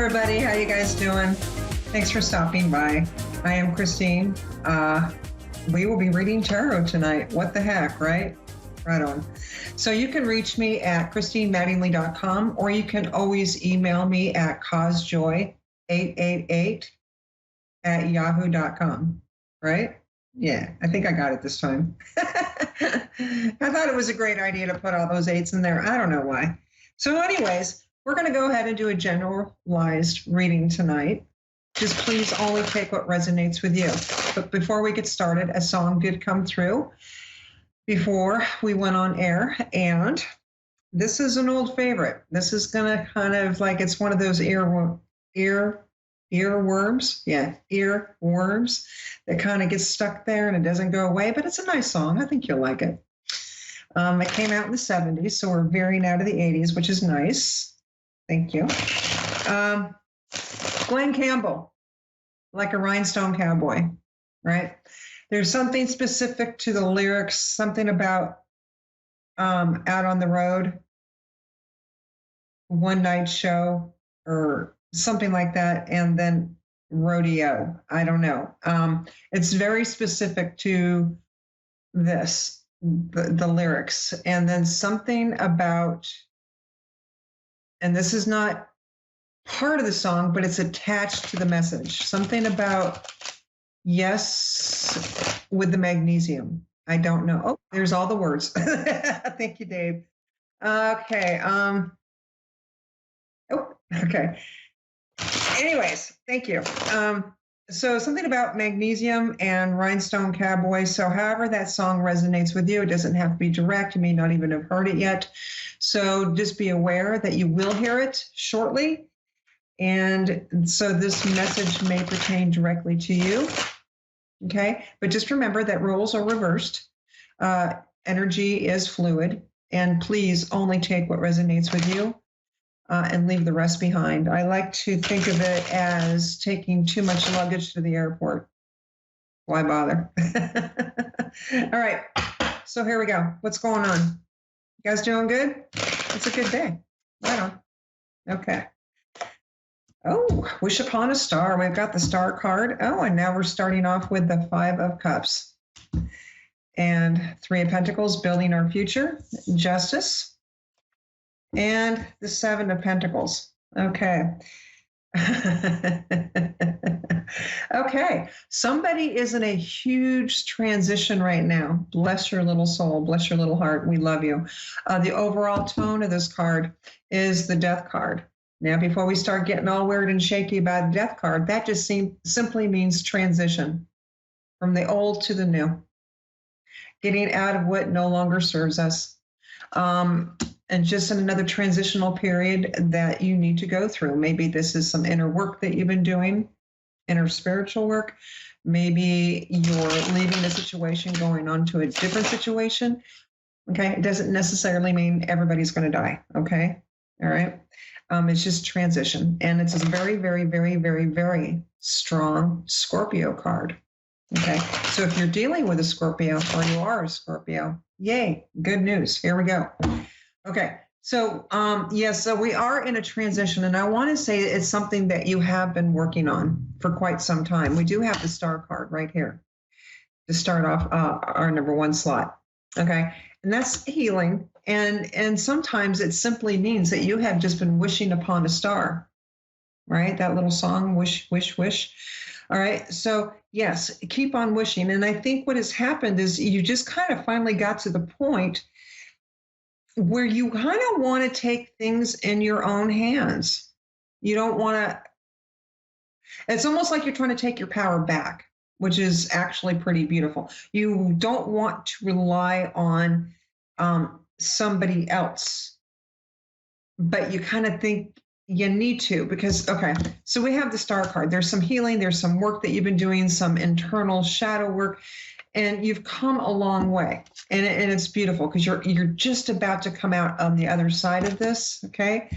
everybody. How you guys doing? Thanks for stopping by. I am Christine. We will be reading tarot tonight. What the heck, right? Right on. So you can reach me at christinemattingly.com, or you can always email me at causejoy888@yahoo.com, right? Yeah, I think I got it this time. I thought it was a great idea to put all those eights in there. I don't know why. So anyways, we're going to go ahead and do a generalized reading tonight. Just please only take what resonates with you. But before we get started, a song did come through before we went on air, and this is an old favorite. This is going to kind of like, it's one of those earworms. Yeah, earworms that kind of gets stuck there and it doesn't go away, but it's a nice song. I think you'll like it. It came out in the 70s, so we're veering out of the 80s, which is nice. Thank you. Glenn Campbell, Like a Rhinestone Cowboy, right? There's something specific to the lyrics, something about out on the road, one night show, or something like that, and then rodeo. I don't know. It's very specific to this, the lyrics, and then something about, and this is not part of the song, but it's attached to the message. Something about yes with the magnesium. I don't know. Oh, there's all the words. Thank you, Dave. Okay. Okay. Anyways, thank you. So something about magnesium and Rhinestone Cowboy. So however that song resonates with you, it doesn't have to be direct. You may not even have heard it yet. So just be aware that you will hear it shortly. And so this message may pertain directly to you. Okay. But just remember that roles are reversed. Energy is fluid. And please only take what resonates with you. And leave the rest behind. I like to think of it as taking too much luggage to the airport. Why bother? All right, so here we go. What's going on? You guys doing good? It's a good day. Right on. Okay. Oh, wish upon a star. We've got the star card. Oh, and now we're starting off with the 5 of Cups. And 3 of Pentacles, building our future. Justice. And the 7 of Pentacles. Okay. Okay. Somebody is in a huge transition right now. Bless your little soul. Bless your little heart. We love you. The overall tone of this card is the Death card. Now, before we start getting all weird and shaky about Death card, that just simply means transition from the old to the new. Getting out of what no longer serves us. And just in another transitional period that you need to go through. Maybe this is some inner work that you've been doing, inner spiritual work. Maybe you're leaving a situation, going on to a different situation. Okay, it doesn't necessarily mean everybody's going to die. Okay, all right. It's just transition, and it's a very, very, very, very, very strong Scorpio card. Okay, so if you're dealing with a Scorpio or you are a Scorpio, yay, good news. Here we go. Okay, so yes, so we are in a transition, and I want to say it's something that you have been working on for quite some time. We do have the star card right here to start off our number 1 slot. Okay, and that's healing, and sometimes it simply means that you have just been wishing upon a star, right? That little song, wish, wish, wish. All right, so yes, keep on wishing, and I think what has happened is you just kind of finally got to the point where you kind of want to take things in your own hands. You don't want to, it's almost like you're trying to take your power back, which is actually pretty beautiful. You don't want to rely on somebody else, but you kind of think you need to because, okay, so we have the star card. There's some healing, there's some work that you've been doing, some internal shadow work, and you've come a long way. And it's beautiful because you're just about to come out on the other side of this, okay?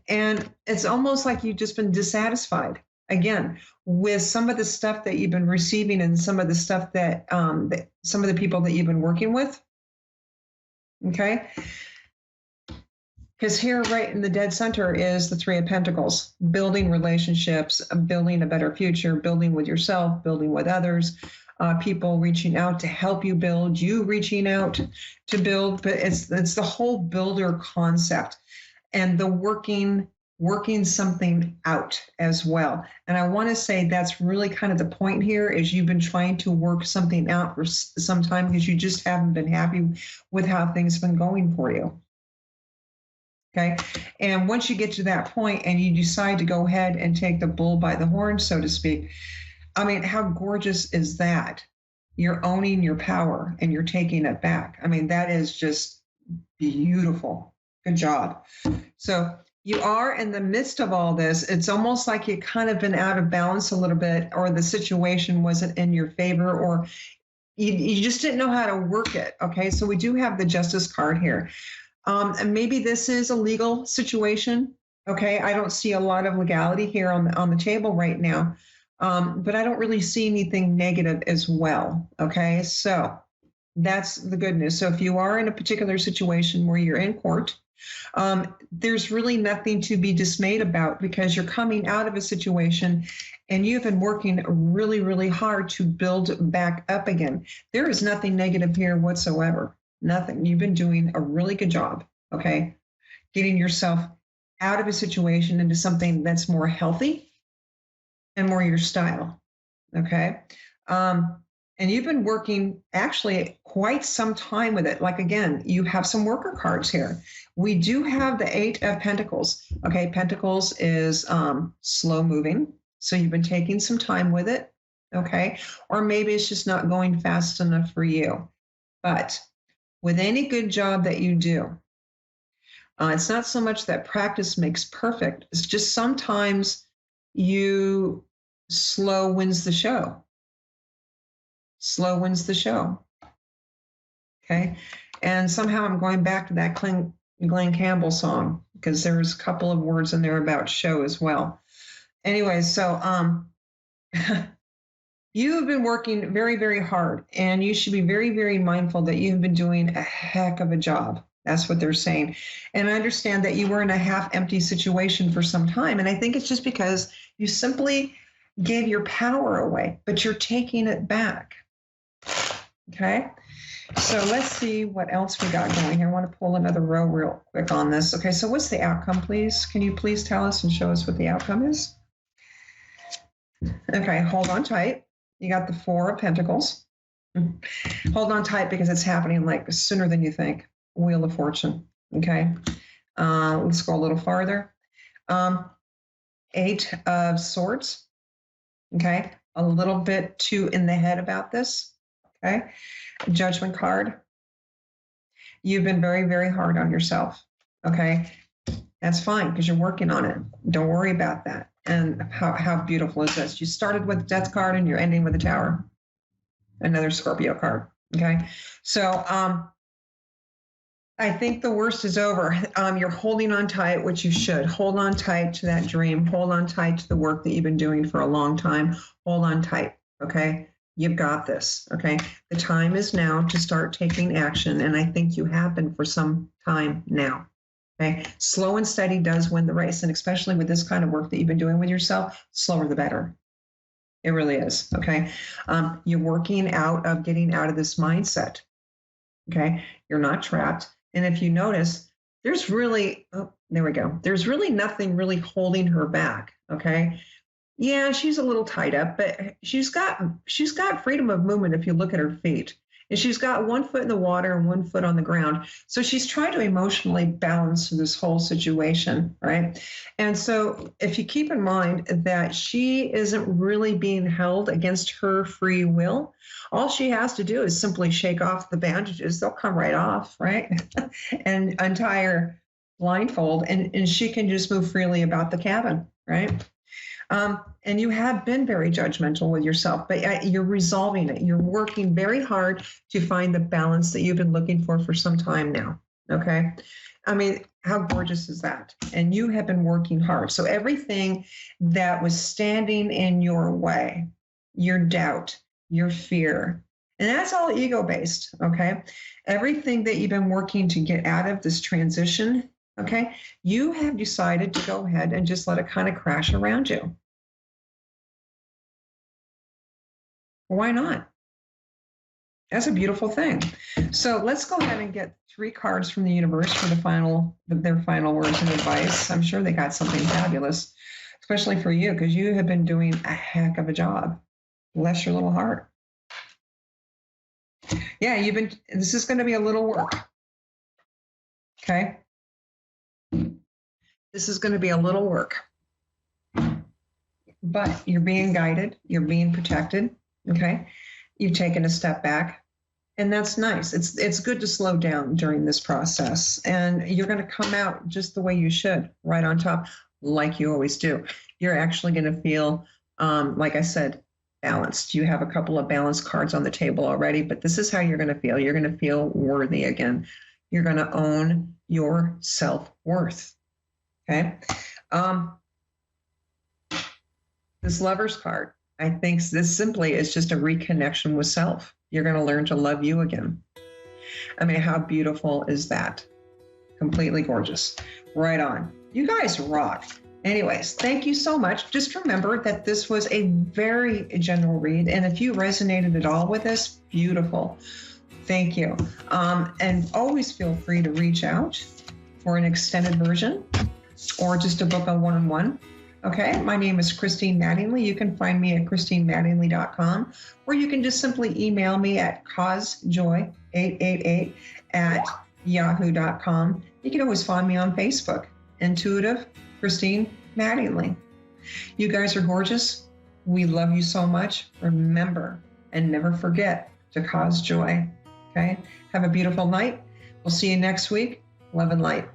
And it's almost like you've just been dissatisfied, again, with some of the stuff that you've been receiving and some of the stuff that some of the people that you've been working with, okay? Because here, right in the dead center, is the Three of Pentacles, building relationships, building a better future, building with yourself, building with others, people reaching out to help you build, you reaching out to build. But it's the whole builder concept and the working something out as well. And I want to say that's really kind of the point here is you've been trying to work something out for some time because you just haven't been happy with how things have been going for you. Okay. And once you get to that point and you decide to go ahead and take the bull by the horn, so to speak, I mean, how gorgeous is that? You're owning your power and you're taking it back. I mean, that is just beautiful. Good job. So you are in the midst of all this. It's almost like you kind of been out of balance a little bit, or the situation wasn't in your favor, or you just didn't know how to work it. Okay. So we do have the Justice card here. And maybe this is a legal situation. Okay, I don't see a lot of legality here on the table right now, but I don't really see anything negative as well. Okay, so that's the good news. So if you are in a particular situation where you're in court, there's really nothing to be dismayed about because you're coming out of a situation and you've been working really, really hard to build back up again. There is nothing negative here whatsoever. Nothing. You've been doing a really good job, okay? Getting yourself out of a situation into something that's more healthy and more your style, okay? And you've been working actually quite some time with it. Like, again, you have some worker cards here. We do have the Eight of Pentacles, okay? Pentacles is slow moving. So you've been taking some time with it, okay? Or maybe it's just not going fast enough for you. But with any good job that you do, it's not so much that practice makes perfect. It's just sometimes slow wins the show. Slow wins the show. Okay. And somehow I'm going back to that Glenn Campbell song because there's a couple of words in there about show as well. Anyway, so you have been working very, very hard, and you should be very, very mindful that you have been doing a heck of a job. That's what they're saying. And I understand that you were in a half-empty situation for some time, and I think it's just because you simply gave your power away, but you're taking it back. Okay? So let's see what else we got going here. I want to pull another row real quick on this. Okay, so what's the outcome, please? Can you please tell us and show us what the outcome is? Okay, hold on tight. You got the Four of Pentacles. Hold on tight because it's happening like sooner than you think. Wheel of Fortune. Okay. Let's go a little farther. Eight of Swords. Okay. A little bit too in the head about this. Okay. Judgment card. You've been very, very hard on yourself. Okay. That's fine because you're working on it. Don't worry about that. And how beautiful is this? You started with the Death card and you're ending with the Tower. Another Scorpio card. Okay. So I think the worst is over. You're holding on tight, which you should. Hold on tight to that dream. Hold on tight to the work that you've been doing for a long time. Hold on tight. Okay. You've got this. Okay. The time is now to start taking action. And I think you have been for some time now. Okay. Slow and steady does win the race. And especially with this kind of work that you've been doing with yourself, slower the better. It really is. Okay. You're working out of getting out of this mindset. Okay. You're not trapped. And if you notice, there's really, there we go. There's really nothing really holding her back. Okay. Yeah, she's a little tied up, but she's got freedom of movement if you look at her feet. And she's got 1 foot in the water and 1 foot on the ground. So she's trying to emotionally balance this whole situation, right? And so if you keep in mind that she isn't really being held against her free will, all she has to do is simply shake off the bandages. They'll come right off, right? And untie her blindfold, and she can just move freely about the cabin, right? And you have been very judgmental with yourself, but you're resolving it. You're working very hard to find the balance that you've been looking for some time now. Okay. I mean, how gorgeous is that? And you have been working hard. So everything that was standing in your way, your doubt, your fear, and that's all ego-based. Okay. Everything that you've been working to get out of this transition Okay. You have decided to go ahead and just let it kind of crash around you. Why not? That's a beautiful thing. So let's go ahead and get 3 cards from the universe for their final words and advice. I'm sure they got something fabulous, especially for you, because you have been doing a heck of a job. Bless your little heart. Yeah, this is going to be a little work. Okay. This is going to be a little work, but you're being guided. You're being protected. Okay. You've taken a step back. And that's nice. It's good to slow down during this process. And you're going to come out just the way you should, right on top, like you always do. You're actually going to feel, like I said, balanced. You have a couple of balanced cards on the table already, but this is how you're going to feel. You're going to feel worthy again. You're going to own your self-worth. Okay? This Lover's card, I think this simply is just a reconnection with self. You're going to learn to love you again. I mean, how beautiful is that? Completely gorgeous. Right on. You guys rock. Anyways, thank you so much. Just remember that this was a very general read. And if you resonated at all with this, beautiful. Thank you. And always feel free to reach out for an extended version or just to book a one-on-one. Okay, my name is Christine Mattingly. You can find me at christinemattingly.com, or you can just simply email me at causejoy888@yahoo.com. You can always find me on Facebook, Intuitive Christine Mattingly. You guys are gorgeous. We love you so much. Remember and never forget to cause joy. Okay, have a beautiful night. We'll see you next week. Love and light.